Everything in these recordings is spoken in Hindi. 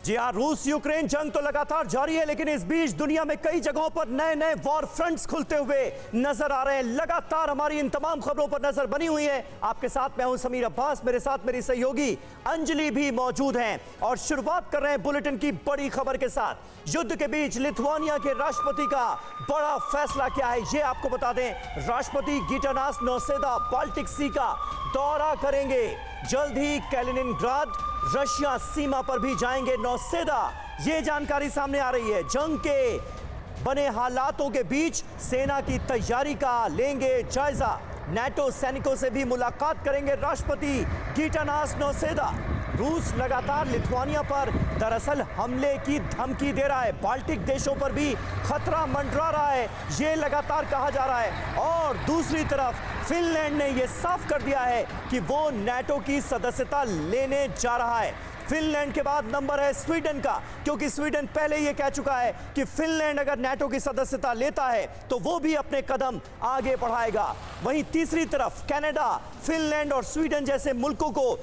जी हाँ, रूस यूक्रेन जंग तो लगातार जारी है, लेकिन इस बीच दुनिया में कई जगहों पर नए नए वॉर फ्रंट्स खुलते हुए नजर आ रहे हैं। लगातार हमारी इन तमाम खबरों पर नजर बनी हुई है। आपके साथ मैं हूं समीर अब्बास, मेरे साथ मेरी सहयोगी अंजलि भी मौजूद हैं और शुरुआत कर रहे हैं बुलेटिन की बड़ी खबर के साथ। युद्ध के बीच लिथुआनिया के राष्ट्रपति का बड़ा फैसला क्या है, ये आपको बता दें। राष्ट्रपति गिटानास नौसेदा बाल्टिक सी का दौरा करेंगे। जल्द ही कैलिनिनग्राड रशिया सीमा पर भी जाएंगे नौसेदा, ये जानकारी सामने आ रही है। जंग के बने हालातों के बीच सेना की तैयारी का लेंगे जायजा। नाटो सैनिकों से भी मुलाकात करेंगे राष्ट्रपति गिटानास नौसेदा। रूस लगातार लिथुआनिया पर दरअसल हमले की धमकी दे रहा है। बाल्टिक देशों पर भी खतरा मंडरा रहा है, ये लगातार कहा जा रहा है। और दूसरी तरफ फिनलैंड ने यह साफ कर दिया है कि वो नाटो की सदस्यता लेने जा रहा है। फिनलैंड के बाद नंबर है स्वीडन का, क्योंकि स्वीडन पहले यह कह चुका है कि फिनलैंड अगर नाटो की सदस्यता लेता है तो वो भी अपने कदम आगे बढ़ाएगा। वहीं तीसरी तरफ कनाडा, फिनलैंड और स्वीडन जैसे मुल्कों को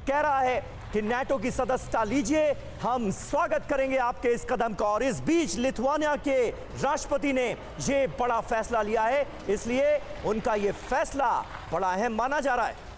कह रहा है कि नाटो की सदस्यता लीजिए, हम स्वागत करेंगे आपके इस कदम का। और इस बीच लिथुआनिया के राष्ट्रपति ने यह बड़ा फैसला लिया है, इसलिए उनका यह फैसला बड़ा अहम माना जा रहा है।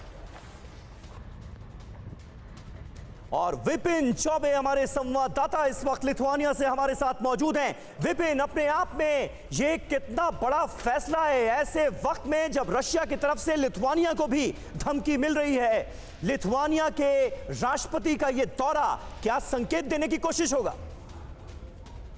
और विपिन चौबे हमारे संवाददाता इस वक्त लिथुआनिया से हमारे साथ मौजूद हैं। विपिन, अपने आप में ये कितना बड़ा फैसला है ऐसे वक्त में जब रशिया की तरफ से लिथुआनिया को भी धमकी मिल रही है। लिथुआनिया के राष्ट्रपति का ये दौरा क्या संकेत देने की कोशिश होगा?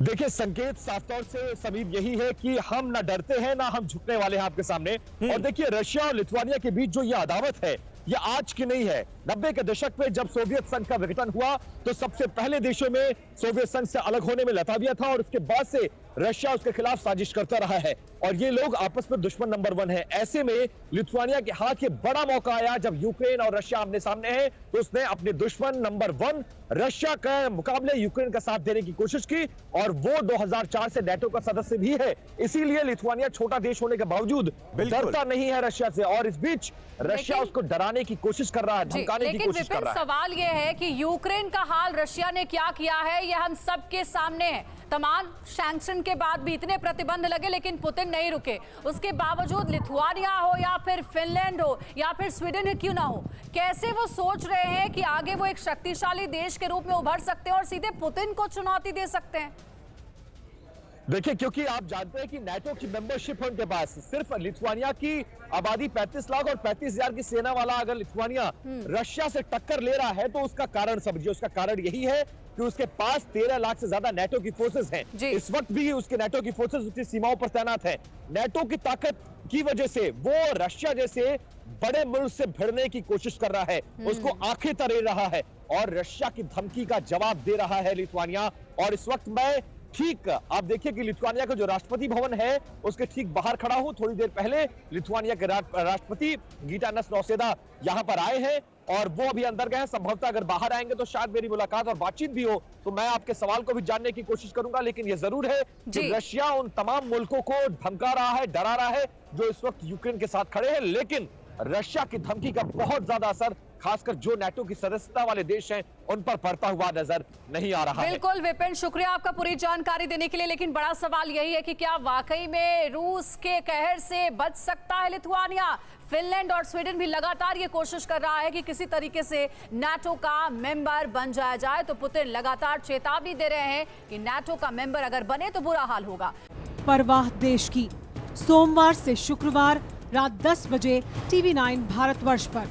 देखिए, संकेत साफ तौर से समीर यही है कि हम ना डरते हैं ना हम झुकने वाले हैं आपके सामने। और देखिए, रशिया और लिथुआनिया के बीच जो ये अदावत है ये आज की नहीं है। 90 के दशक में जब सोवियत संघ का विघटन हुआ तो सबसे पहले देशों में सोवियत संघ से अलग होने में लताविया था और उसके बाद से रशिया उसके खिलाफ साजिश करता रहा है और ये लोग आपस में दुश्मन नंबर 1 है। ऐसे में लिथुआनिया के हाथ ये बड़ा मौका आया जब यूक्रेन और रशिया आमने सामने है तो उसने अपने दुश्मन नंबर 1 रशिया के मुकाबले यूक्रेन का साथ देने की कोशिश की और वो 2004 से नाटो का सदस्य भी है। इसीलिए लिथुआनिया छोटा देश होने के बावजूद डरता नहीं है रशिया से और इस बीच रशिया उसको डराने की कोशिश कर रहा है, धमकाने की कोशिश कर रहा है। सवाल यह है कि यूक्रेन का हाल रशिया ने क्या किया है, यह हम सबके सामने है। तमाम सैंक्शन के बाद भी इतने प्रतिबंध लगे लेकिन पुतिन नहीं रुके। उसके बावजूद लिथुआनिया हो या फिर फिनलैंड हो या फिर स्वीडन क्यों ना हो, कैसे वो सोच रहे हैं कि आगे वो एक शक्तिशाली देश के रूप में उभर सकते हैं और सीधे पुतिन को चुनौती दे सकते हैं? देखिए, क्योंकि आप जानते हैं कि नाटो की मेंबरशिप है उनके पास। सिर्फ लिथुआनिया की आबादी 35 लाख और 35,000 की सेना वाला अगर लिथुआनिया रशिया से टक्कर ले रहा है तो उसका कारण समझिए। उसका कारण यही है कि उसके पास 13 लाख से ज्यादा नाटो की फोर्सेस हैं। इस वक्त भी उसके नाटो की फोर्सेस उसकी सीमाओं पर तैनात है। नाटो की ताकत की वजह से वो रशिया जैसे बड़े मुल्क से भिड़ने की कोशिश कर रहा है, उसको आंखें तरे रहा है और रशिया की धमकी का जवाब दे रहा है लिथुआनिया। और इस वक्त मैं ठीक आप देखिए कि लिथुआनिया का जो राष्ट्रपति भवन है उसके ठीक बाहर खड़ा हूं। थोड़ी देर पहले लिथुआनिया के राष्ट्रपति गिटानास नौसेदा यहां पर आए हैं और वो अभी अंदर गए हैं। संभवतः अगर बाहर आएंगे तो शायद मेरी मुलाकात और बातचीत भी हो तो मैं आपके सवाल को भी जानने की कोशिश करूंगा। लेकिन ये जरूर है कि रशिया उन तमाम मुल्कों को धमका रहा है, डरा रहा है जो इस वक्त यूक्रेन के साथ खड़े हैं। लेकिन रशिया की धमकी का बहुत ज्यादा असर खासकर जो नाटो की सदस्यता वाले देश हैं उन पर पड़ता हुआ नजर नहीं आ रहा है। बिल्कुल विपिन, शुक्रिया आपका पूरी जानकारी देने के लिए। लेकिन बड़ा सवाल यही है कि क्या वाकई में रूस के कहर से बच सकता है लिथुआनिया? फिनलैंड और स्वीडन भी लगातार ये कोशिश कर रहा है कि किसी तरीके से नाटो का मेंबर बन जाया जाए। तो पुतिन लगातार चेतावनी दे रहे हैं कि नाटो का मेंबर अगर बने तो बुरा हाल होगा। परवाह देश की, सोमवार से शुक्रवार रात 10 बजे TV9 भारतवर्ष पर।